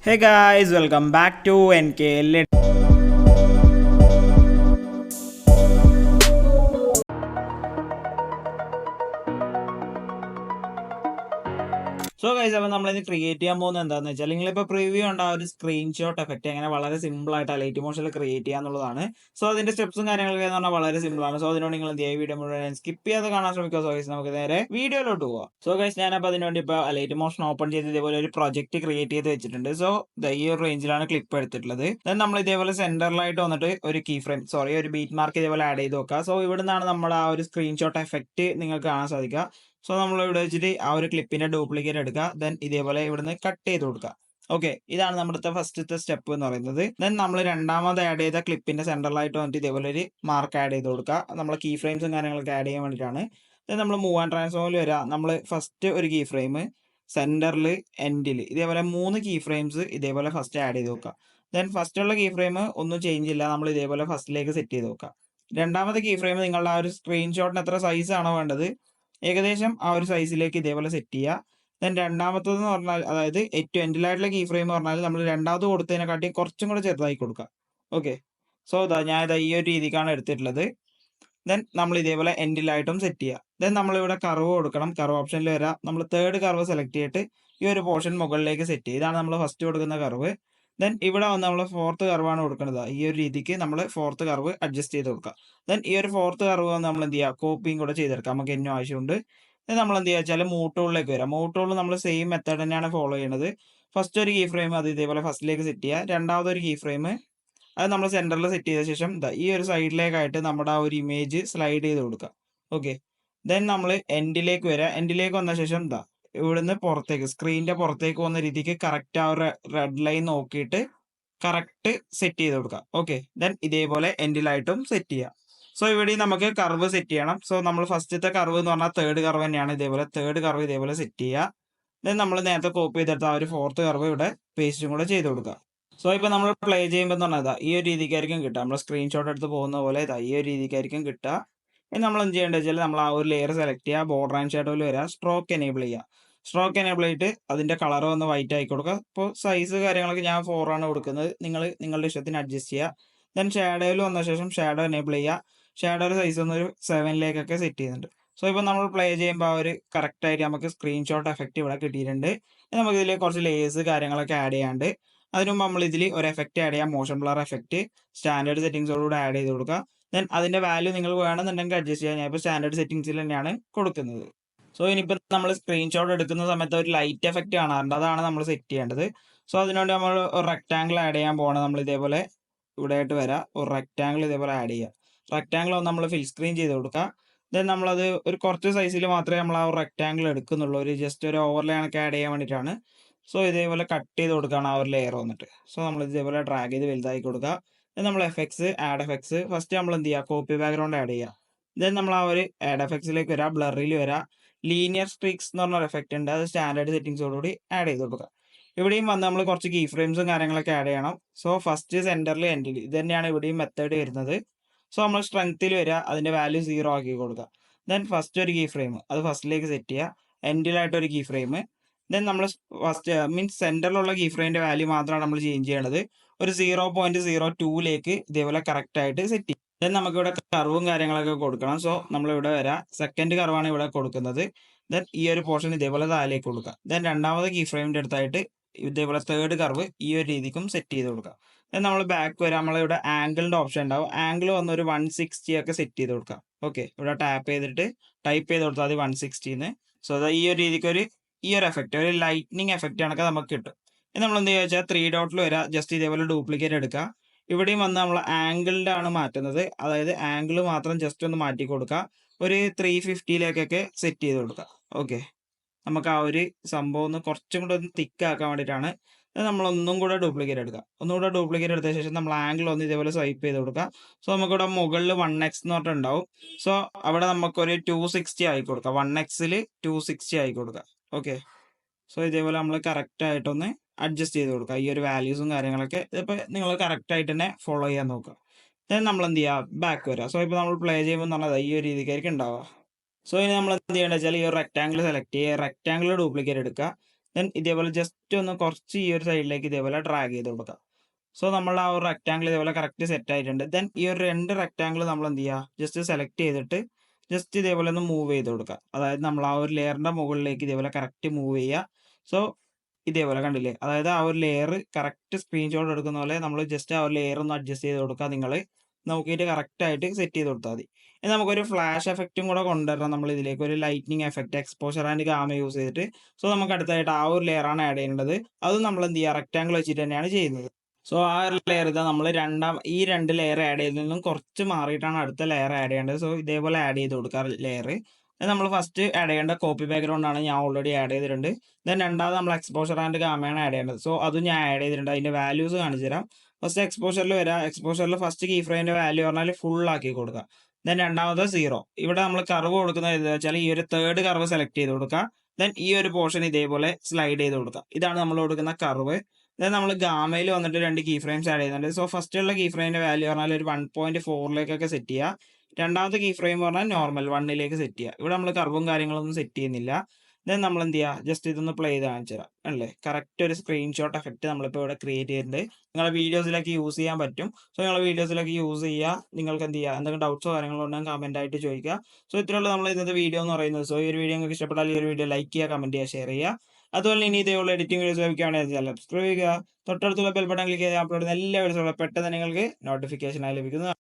Hey guys, welcome back to NK. So guys, അപ്പോൾ നമ്മളിത് create ചെയ്യാൻ പോകുന്നത് എന്താണെന്ന് വെച്ചാൽ നിങ്ങളിപ്പോൾ പ്രിവ്യൂ ഉണ്ട് ആ ഒരു സ്ക്രീൻഷോട്ട് എഫക്റ്റ് അങ്ങനെ വളരെ സിമ്പിൾ ആയിട്ട് ലൈറ്റ് മോഷനിൽ ക്രിയേറ്റ് ചെയ്യുക എന്നുള്ളതാണ്. സോ അതിന്റെ സ്റ്റെപ്സും കാര്യങ്ങളൊക്കെ എന്ന് പറഞ്ഞാൽ വളരെ സിമ്പിൾ ആണ്. സോ അതിനോട് നിങ്ങൾ എന്ത് ചെയ്യുക, വീഡിയോ മുഴുവൻ സ്കിപ്പ് ചെയ്യാതെ കാണാൻ ശ്രമിക്കുക. സോ ഗൈസ്, നമുക്ക് നേരെ വീഡിയോയിലോട്ട് പോവാം. സോ ഗൈസ്, ഞാനപ്പോൾ അതിനുവേണ്ടി ഇപ്പോൾ ലൈറ്റ് മോഷൻ ഓപ്പൺ ചെയ്ത് ഇതേപോലെ ഒരു പ്രൊജക്ട് ക്രിയേറ്റ് ചെയ്ത് വെച്ചിട്ടുണ്ട്. സോ ഈ ഒരു റേഞ്ചിലാണ് ക്ലിപ്പ് എടുത്തിട്ടുള്ളത്. ദെൻ നമ്മൾ ഇതേപോലെ സെന്ററിലായിട്ട് വന്നിട്ട് ഒരു കീ ഫ്രെയിം ഒരു ബീറ്റ് മാർക്ക് ഇതേപോലെ ആഡ് ചെയ്ത് വെക്കുക. സോ ഇവിടെ നിന്നാണ് നമ്മുടെ ആ ഒരു സ്ക്രീൻഷോട്ട് എഫക്റ്റ് നിങ്ങൾക്ക് കാണാൻ സാധിക്കുക. സോ നമ്മൾ ഇവിടെ വെച്ചിട്ട് ആ ഒരു ക്ലിപ്പിന്റെ ഡ്യൂപ്ലിക്കേറ്റ് എടുക്കുക. ദെൻ ഇതേപോലെ ഇവിടുന്ന് കട്ട് ചെയ്ത് കൊടുക്കുക. ഓക്കെ, ഇതാണ് നമ്മുടെ ഫസ്റ്റത്തെ സ്റ്റെപ്പ് എന്ന് പറയുന്നത്. ദെൻ നമ്മൾ രണ്ടാമത് ആഡ് ചെയ്ത ക്ലിപ്പിന്റെ സെന്ററിലായിട്ട് വന്നിട്ട് ഇതേപോലെ ഒരു മാർക്ക് ആഡ് ചെയ്ത് കൊടുക്കുക. നമ്മൾ കീ ഫ്രെയിംസും കാര്യങ്ങളൊക്കെ ആഡ് ചെയ്യാൻ വേണ്ടിയിട്ടാണ്. ദെൻ നമ്മൾ മൂവ് ആൻഡ് ട്രാൻസ്ഫോമിൽ വരിക. നമ്മൾ ഫസ്റ്റ് ഒരു കീ ഫ്രെയിം സെന്ററിൽ എൻഡിൽ ഇതേപോലെ 3 കീ ഫ്രെയിംസ് ഇതേപോലെ ഫസ്റ്റ് ആഡ് ചെയ്ത് നോക്കുക. ദെൻ ഫസ്റ്റ് ഉള്ള കീ ഫ്രെയിം ഒന്നും ചേഞ്ച് ഇല്ല, നമ്മൾ ഇതേപോലെ ഫസ്റ്റിലേക്ക് സെറ്റ് ചെയ്ത് നോക്കുക. രണ്ടാമത്തെ കീ ഫ്രെയിം നിങ്ങളുടെ ആ ഒരു സ്ക്രീൻഷോട്ടിന് എത്ര സൈസ് ആണോ വേണ്ടത് ഏകദേശം ആ ഒരു സൈസിലേക്ക് ഇതേപോലെ സെറ്റ് ചെയ്യുക. ദെൻ രണ്ടാമത്തതെന്ന് പറഞ്ഞാൽ, അതായത് ഏറ്റവും എൻഡിലായിട്ടുള്ള കീ ഫ്രെയിം പറഞ്ഞാൽ നമ്മൾ രണ്ടാമത് കൊടുത്തതിനെക്കാട്ടി കുറച്ചും കൂടെ ചെറുതായി കൊടുക്കുക. ഓക്കെ, സോ ഞാൻ ഈ ഒരു രീതിക്കാണ് എടുത്തിട്ടുള്ളത്. ദെൻ നമ്മൾ ഇതേപോലെ എൻഡിലായിട്ടും സെറ്റ് ചെയ്യുക. ദെൻ നമ്മളിവിടെ കർവ് കൊടുക്കണം. കർവ് ഓപ്ഷനിൽ വരാം. നമ്മൾ തേർഡ് കർവ് സെലക്ട് ചെയ്തിട്ട് ഈ ഒരു പോർഷൻ മുകളിലേക്ക് സെറ്റ് ചെയ്യുക. ഇതാണ് നമ്മൾ ഫസ്റ്റ് കൊടുക്കുന്ന കർവ്. ദെൻ ഇവിടെ വന്ന് നമ്മൾ ഫോർത്ത് കർവാണ് കൊടുക്കുന്നത്. ഈ ഒരു രീതിക്ക് നമ്മൾ ഫോർത്ത് കർവ് അഡ്ജസ്റ്റ് ചെയ്ത് കൊടുക്കുക. ദെൻ ഈ ഒരു ഫോർത്ത് കർവ് വന്ന് നമ്മൾ എന്ത് ചെയ്യുക, കോപ്പിയും കൂടെ ചെയ്തെടുക്കാം. നമുക്ക് എന്നും ആവശ്യമുണ്ട്. നമ്മൾ എന്ത് ചെയ്യുക വെച്ചാൽ മൂവ് ടൂളിലേക്ക് വരാം. മൂവ് ടൂൾ നമ്മൾ സെയിം മെത്തേഡ് തന്നെയാണ് ഫോളോ ചെയ്യുന്നത്. ഫസ്റ്റ് ഒരു കീ ഫ്രെയിം അത് ഇതേപോലെ ഫസ്റ്റിലേക്ക് സെറ്റ് ചെയ്യുക. രണ്ടാമതൊരു കീ ഫ്രെയിം അത് നമ്മൾ സെന്ററിൽ സെറ്റ് ചെയ്ത ശേഷം ഈ ഒരു സൈഡിലേക്കായിട്ട് നമ്മുടെ ആ ഒരു ഇമേജ് സ്ലൈഡ് ചെയ്ത് കൊടുക്കുക. ഓക്കെ, ദെൻ നമ്മൾ എൻഡിലേക്ക് വരിക. എൻഡിലേക്ക് വന്ന ശേഷം ഇവിടുന്ന് പുറത്തേക്ക് സ്ക്രീനിന്റെ പുറത്തേക്ക് പോകുന്ന രീതിക്ക് കറക്റ്റ് ആ ഒരു റെഡ് ലൈൻ നോക്കിയിട്ട് കറക്റ്റ് സെറ്റ് ചെയ്ത് കൊടുക്കുക. ഓക്കെ, ദെൻ ഇതേപോലെ എൻഡിലായിട്ടും സെറ്റ് ചെയ്യുക. സോ ഇവിടെ നമുക്ക് കർവ് സെറ്റ് ചെയ്യണം. സോ നമ്മൾ ഫസ്റ്റത്തെ കർവ് എന്ന് പറഞ്ഞാൽ തേർഡ് കർവ് തന്നെയാണ്. ഇതേപോലെ തേർഡ് കർവ് ഇതേപോലെ സെറ്റ് ചെയ്യുക. ദെൻ നമ്മൾ നേരത്തെ കോപ്പി ചെയ്തെടുത്ത ആ ഒരു ഫോർത്ത് കർവ് ഇവിടെ പേസ്റ്റും കൂടെ ചെയ്ത് കൊടുക്കുക. സോ ഇപ്പൊ നമ്മൾ പ്ലേ ചെയ്യുമ്പോൾ എന്ന് പറഞ്ഞാൽ ഈ ഒരു രീതിക്കായിരിക്കും കിട്ടുക. നമ്മൾ സ്ക്രീൻഷോട്ട് എടുത്ത് പോകുന്ന പോലെ ഈ ഒരു രീതിക്കായിരിക്കും കിട്ടുക. ഇനി നമ്മൾ എന്ത് ചെയ്യേണ്ടത് വെച്ചാൽ നമ്മൾ ആ ഒരു ലെയർ സെലക്ട് ചെയ്യുക, ബോർഡർ ആൻഡ് ഷാഡോയിൽ വരിക, സ്ട്രോക്ക് എനേബിൾ ചെയ്യുക. സ്ട്രോക്ക് എനേബിൾ ചെയ്തിട്ട് അതിന്റെ കളർ ഒന്ന് വൈറ്റ് ആക്കി കൊടുക്കുക. ഇപ്പോൾ സൈസ് കാര്യങ്ങളൊക്കെ ഞാൻ 4 ആണ് കൊടുക്കുന്നത്. നിങ്ങൾ നിങ്ങളുടെ ഇഷ്ടത്തിന് അഡ്ജസ്റ്റ് ചെയ്യുക. ദെൻ ഷാഡോയിൽ വന്ന ശേഷം ഷാഡോ എനേബിൾ ചെയ്യുക. ഷാഡോയുടെ സൈസ് ഒന്ന് ഒരു 7ലേക്കൊക്കെ സെറ്റ് ചെയ്യുന്നുണ്ട്. സോ ഇപ്പോൾ നമ്മൾ പ്ലേ ചെയ്യുമ്പോൾ ആ ഒരു കറക്റ്റ് ആയിട്ട് നമുക്ക് സ്ക്രീൻഷോട്ട് എഫക്റ്റ് ഇവിടെ കിട്ടിയിട്ടുണ്ട്. നമുക്ക് ഇതിൽ കുറച്ച് ലേയേഴ്സ് കാര്യങ്ങളൊക്കെ ആഡ് ചെയ്യാണ്ട്. അതിന് മുമ്പ് നമ്മൾ ഇതിൽ ഒരു എഫക്റ്റ് ആഡ് ചെയ്യാം, മോഷൻ ബ്ലർ എഫക്റ്റ്. സ്റ്റാൻഡേർഡ് സെറ്റിംഗ്സോടുകൂടി ആഡ് ചെയ്ത് കൊടുക്കുക. ദെൻ അതിന്റെ വാല്യൂ നിങ്ങൾ വേണമെന്നുണ്ടെങ്കിൽ അഡ്ജസ്റ്റ് ചെയ്യാം. ഞാൻ ഇപ്പോൾ സ്റ്റാൻഡേർഡ് സെറ്റിംഗ്സിൽ തന്നെയാണ് കൊടുക്കുന്നത്. സോ ഇനിയിപ്പോൾ നമ്മൾ സ്ക്രീൻഷോട്ട് എടുക്കുന്ന സമയത്ത് ഒരു ലൈറ്റ് എഫക്റ്റ് കാണാറുണ്ട്, അതാണ് നമ്മൾ സെറ്റ് ചെയ്യേണ്ടത്. സോ അതിനുവേണ്ടി നമ്മൾ ഒരു റെക്ടാങ്കിൾ ആഡ് ചെയ്യാൻ പോകണം. നമ്മൾ ഇതേപോലെ ഇവിടെ ആയിട്ട് വരാം, ഒരു റെക്ടാങ്കിൾ ഇതേപോലെ ആഡ് ചെയ്യുക. റെക്ടാങ്കിൾ ഒന്ന് നമ്മൾ ഫിൽ സ്ക്രീൻ ചെയ്ത് കൊടുക്കുക. ദെൻ നമ്മളത് ഒരു കുറച്ച് സൈസിൽ മാത്രമേ നമ്മൾ ആ റെക്ടാങ്കിൾ എടുക്കുന്നുള്ളൂ. ഒരു ജസ്റ്റ് ഒരു ഓവർലേ കണക്ക് ആഡ് ചെയ്യാൻ വേണ്ടിയിട്ടാണ്. സോ ഇതേപോലെ കട്ട് ചെയ്ത് കൊടുക്കുകയാണ് ആ ഒരു ലെയർ വന്നിട്ട്. സോ നമ്മൾ ഇതേപോലെ ഡ്രാഗ് ചെയ്ത് വലുതാക്കി കൊടുക്കുക. ദെൻ നമ്മൾ എഫക്ട്സ്, ആഡ് എഫക്ട്സ് ഫസ്റ്റ് നമ്മൾ എന്ത് ചെയ്യുക, കോപ്പി ബാക്ക്ഗ്രൗണ്ട് ആഡ് ചെയ്യുക. ദെൻ നമ്മൾ ആ ഒരു ആഡ് എഫക്ട്സിലേക്ക് വരാം, ബ്ലറിൽ വരാം. ലീനിയർ സ്ട്രീക്സ് എന്ന് പറഞ്ഞ എഫക്റ്റ് ഉണ്ട്, അത് സ്റ്റാൻഡേർഡ് സെറ്റിംഗ്സോടുകൂടി ആഡ് ചെയ്ത് കൊടുക്കുക. ഇവിടെയും വന്ന് നമ്മൾ കുറച്ച് കീ ഫ്രെയിംസും കാര്യങ്ങളൊക്കെ ആഡ് ചെയ്യണം. സോ ഫസ്റ്റ് സെന്ററിൽ എൻഡിൽ ഇത് തന്നെയാണ് ഇവിടെയും മെത്തേഡ് വരുന്നത്. സോ നമ്മൾ സ്ട്രെങ്ത്തിൽ വരിക, അതിന്റെ വാല്യൂ 0 ആക്കി കൊടുക്കുക. ദെൻ ഫസ്റ്റ് ഒരു കീ ഫ്രെയിം അത് ഫസ്റ്റിലേക്ക് സെറ്റ് ചെയ്യുക. എൻഡിലായിട്ട് ഒരു കീ ഫ്രെയിം. ദെൻ നമ്മൾ ഫസ്റ്റ് മീൻസ് സെന്ററിലുള്ള കീ ഫ്രെയിമിന്റെ വാല്യൂ മാത്രമാണ് നമ്മൾ ചേഞ്ച് ചെയ്യേണ്ടത്. ഒരു 0.02ലേക്ക് ഇതേപോലെ കറക്റ്റ് ആയിട്ട് സെറ്റ് ചെയ്യും. ദെൻ നമുക്കിവിടെ കർവും കാര്യങ്ങളൊക്കെ കൊടുക്കണം. സോ നമ്മളിവിടെ വരാം, സെക്കൻഡ് കർവാണ് ഇവിടെ കൊടുക്കുന്നത്. ദെൻ ഈ ഒരു പോർഷൻ ഇതേപോലെ താഴേക്ക് കൊടുക്കുക. ദെൻ രണ്ടാമത് കീ ഫ്രെയിമിന്റെ അടുത്തായിട്ട് ഇതേപോലെ തേർഡ് കർവ് ഈ ഒരു രീതിക്കും സെറ്റ് ചെയ്ത് കൊടുക്കുക. ദെൻ നമ്മൾ ബാക്ക് വരാം, നമ്മളിവിടെ ആംഗിളിന്റെ ഓപ്ഷൻ ഉണ്ടാവും. ആംഗിൾ വന്ന് ഒരു 160 ഒക്കെ സെറ്റ് ചെയ്ത് കൊടുക്കുക. ഓക്കെ, ഇവിടെ ടാപ്പ് ചെയ്തിട്ട് ടൈപ്പ് ചെയ്ത് കൊടുത്താൽ മതി 160. സോ ഈ ഒരു രീതിക്ക് ഈ ഒരു എഫക്റ്റ്, ഒരു ലൈറ്റ്നിങ് എഫക്റ്റ് കണക്കെ നമുക്ക് കിട്ടും. ഇനി നമ്മൾ എന്ത് ചെയ്യുക വെച്ചാൽ 3 ഡോട്ടിൽ വരാം, ജസ്റ്റ് ഇതേപോലെ ഡ്യൂപ്ലിക്കേറ്റ് എടുക്കുക. ഇവിടെയും വന്ന് നമ്മൾ ആംഗിളിന്റെ ആണ് മാറ്റുന്നത്, അതായത് ആംഗിൾ മാത്രം ജസ്റ്റ് ഒന്ന് മാറ്റി കൊടുക്കുക. ഒരു 350ലേക്കൊക്കെ സെറ്റ് ചെയ്ത് കൊടുക്കുക. ഓക്കെ, നമുക്ക് ആ ഒരു സംഭവം ഒന്ന് കുറച്ചും കൂടെ ഒന്ന് തിക്ക് ആക്കാൻ വേണ്ടിയിട്ടാണ്. നമ്മൾ ഒന്നും കൂടെ ഡ്യൂപ്ലിക്കേറ്റ് എടുക്കുക. ഒന്നുകൂടെ ഡ്യൂപ്ലിക്കേറ്റ് എടുത്ത ശേഷം നമ്മൾ ആംഗിൾ ഒന്ന് ഇതേപോലെ സ്വൈപ്പ് ചെയ്ത് കൊടുക്കുക. സോ നമുക്കിവിടെ മുകളിൽ 1x എന്ന് പറഞ്ഞിട്ടുണ്ടാവും. സോ അവിടെ നമുക്കൊരു 260 ആയി കൊടുക്കുക. 1xൽ 260 ആയി കൊടുക്കുക. ഓക്കെ, സോ ഇതേപോലെ നമ്മൾ കറക്റ്റ് ആയിട്ടൊന്ന് അഡ്ജസ്റ്റ് ചെയ്ത് കൊടുക്കുക. ഈ ഒരു വാല്യൂസും കാര്യങ്ങളൊക്കെ ഇതിപ്പോൾ നിങ്ങൾ കറക്റ്റ് ആയിട്ട് തന്നെ ഫോളോ ചെയ്യാൻ നോക്കുക. ദെൻ നമ്മൾ എന്ത് ചെയ്യുക, ബാക്ക് വരിക. സോ ഇപ്പോൾ നമ്മൾ പ്ലേ ചെയ്യുമ്പോൾ എന്ന് പറഞ്ഞാൽ ഈ ഒരു രീതിക്കായിരിക്കും ഉണ്ടാവുക. സോ ഇനി നമ്മൾ എന്ത് ചെയ്യേണ്ടത് വെച്ചാൽ ഈ ഒരു റെക്ടാങ്കിൾ സെലക്ട് ചെയ്യുക, റെക്ടാങ്കിൾ ഡ്യൂപ്ലിക്കേറ്റ് എടുക്കുക. ദെൻ ഇതേപോലെ ജസ്റ്റ് ഒന്ന് കുറച്ച് ഈ ഒരു സൈഡിലേക്ക് ഇതേപോലെ ഡ്രാഗ് ചെയ്ത് കൊടുക്കുക. സോ നമ്മൾ ആ ഒരു റെക്റ്റാങ്കിൾ ഇതേപോലെ കറക്റ്റ് സെറ്റ് ആയിട്ടുണ്ട്. ദെൻ ഈ ഒരു 2 റെക്റ്റാങ്കിൾ നമ്മൾ എന്ത് ചെയ്യുക, ജസ്റ്റ് സെലക്ട് ചെയ്തിട്ട് ജസ്റ്റ് ഇതേപോലെ ഒന്ന് മൂവ് ചെയ്ത് കൊടുക്കുക. അതായത് നമ്മൾ ആ ഒരു ലെയറിന്റെ മുകളിലേക്ക് ഇതേപോലെ കറക്റ്റ് മൂവ് ചെയ്യുക. സോ ഇതേപോലെ കണ്ടില്ലേ, അതായത് ആ ഒരു ലെയർ കറക്റ്റ് സ്ക്രീൻഷോട്ട് എടുക്കുന്ന പോലെ നമ്മൾ ജസ്റ്റ് ആ ഒരു ലെയർ ഒന്ന് അഡ്ജസ്റ്റ് ചെയ്ത് കൊടുക്കുക. നിങ്ങൾ നോക്കിയിട്ട് കറക്റ്റ് ആയിട്ട് സെറ്റ് ചെയ്ത് കൊടുത്താൽ മതി. ഇനി നമുക്കൊരു ഫ്ലാഷ് എഫക്റ്റും കൂടെ കൊണ്ടുവരണം നമ്മൾ ഇതിലേക്ക്, ഒരു lightning effect exposure and gamma use ചെയ്തിട്ട്. സോ നമുക്ക് അടുത്തായിട്ട് ആ ഒരു ലെയർ ആണ് ആഡ് ചെയ്യേണ്ടത്. അതും നമ്മൾ എന്ത് ചെയ്യുക, റെക്റ്റാങ്കിൾ വെച്ചിട്ട് തന്നെയാണ് ചെയ്യുന്നത്. സോ ആ ഒരു ലെയർ ഇതാ നമ്മൾ ഈ 2 ലെയർ ആഡ് ചെയ്തതിൽ നിന്നും കുറച്ച് മാറിയിട്ടാണ് അടുത്ത ലെയർ ആഡ് ചെയ്യേണ്ടത്. സോ ഇതേപോലെ ആഡ് ചെയ്ത് കൊടുക്കുക ലെയർ. നമ്മൾ ഫസ്റ്റ് ആഡ് ചെയ്യേണ്ട കോപ്പി ബാക്ക്ഗ്രൗണ്ട് ആണ്, ഞാൻ ഓൾറെഡി ആഡ് ചെയ്തിട്ടുണ്ട്. ദെൻ രണ്ടാമത് നമ്മൾ എക്സ്പോഷർ ആൻഡ് ഗാമയാണ് ആഡ് ചെയ്യേണ്ടത്. സോ അതും ഞാൻ ആഡ് ചെയ്തിട്ടുണ്ട്. അതിന്റെ വാല്യൂസ് കാണിച്ചു തരാം. ഫസ്റ്റ് എക്സ്പോഷറിൽ വരാം. എക്സ്പോഷറിൽ ഫസ്റ്റ് കീ ഫ്രെയിമിന്റെ വാല്യൂ പറഞ്ഞാൽ ഫുൾ ആക്കി കൊടുക്കുക. ദെൻ രണ്ടാമത് 0. ഇവിടെ നമ്മൾ കർവ് കൊടുക്കുന്നത് എന്താ വെച്ചാൽ ഈ ഒരു തേർഡ് കർവ് സെലക്ട് ചെയ്ത് കൊടുക്കുക. ദെൻ ഈ ഒരു പോർഷൻ ഇതേപോലെ സ്ലൈഡ് ചെയ്ത് കൊടുക്കുക. ഇതാണ് നമ്മൾ കൊടുക്കുന്ന കർവ്. അതായത് നമ്മൾ ഗാമയിൽ വന്നിട്ട് 2 കീ ഫ്രെയിംസ് ആഡ് ചെയ്യുന്നുണ്ട്. സോ ഫസ്റ്റ് ഉള്ള കീ ഫ്രെയിമിന്റെ വാല്യൂ പറഞ്ഞാൽ ഒരു 1.4ലേക്കൊക്കെ സെറ്റ് ചെയ്യുക. രണ്ടാമത്തെ കീ ഫ്രെയിം പറഞ്ഞാൽ നോർമൽ 1ലേക്ക് സെറ്റ് ചെയ്യുക. ഇവിടെ നമ്മൾ കർവും കാര്യങ്ങളൊന്നും സെറ്റ് ചെയ്യുന്നില്ല. ദെൻ നമ്മൾ എന്ത് ചെയ്യുക, ജസ്റ്റ് ഇതൊന്ന് പ്ലേ ചെയ്ത് കാണിച്ചു തരാം. അല്ലേ, കറക്റ്റ് ഒരു സ്ക്രീൻഷോട്ട് എഫക്റ്റ് നമ്മളിപ്പോൾ ഇവിടെ ക്രിയേറ്റ് ചെയ്തിട്ടുണ്ട്. നിങ്ങളെ വീഡിയോസിലൊക്കെ യൂസ് ചെയ്യാൻ പറ്റും. സോ നിങ്ങളെ വീഡിയോസിലൊക്കെ യൂസ് ചെയ്യുക. നിങ്ങൾക്ക് എന്ത് ചെയ്യുക, എന്തെങ്കിലും ഡൗട്ട്സോ കാര്യങ്ങളോ ഉണ്ടെങ്കിൽ കമന്റ് ആയിട്ട് ചോദിക്കുക. സോ ഇത്രയുള്ള നമ്മൾ ഇന്നത്തെ വീഡിയോ എന്ന് പറയുന്നത്. സോ ഈ ഒരു വീഡിയോ നിങ്ങൾക്ക് ഇഷ്ടപ്പെട്ടാൽ ഈ ഒരു വീഡിയോ ലൈക്ക് ചെയ്യുക, കമന്റ് ചെയ്യുക, ഷെയർ ചെയ്യുക. അതുപോലെ ഇനി ഇതേപോലെ എഡിറ്റിംഗ് വീഡിയോസ് ലഭിക്കുകയാണെങ്കിൽ സബ്സ്ക്രൈബ് ചെയ്യുക. തൊട്ടടുത്തുള്ള ബെൽ ബട്ടൺ ക്ലിക്ക് ചെയ്ത് അപ്ലോഡ് ചെയ്യുന്ന എല്ലാ വീഡിയോസുകളും പെട്ടെന്ന് നിങ്ങൾക്ക് നോട്ടിഫിക്കേഷനായി ലഭിക്കുന്നതാണ്.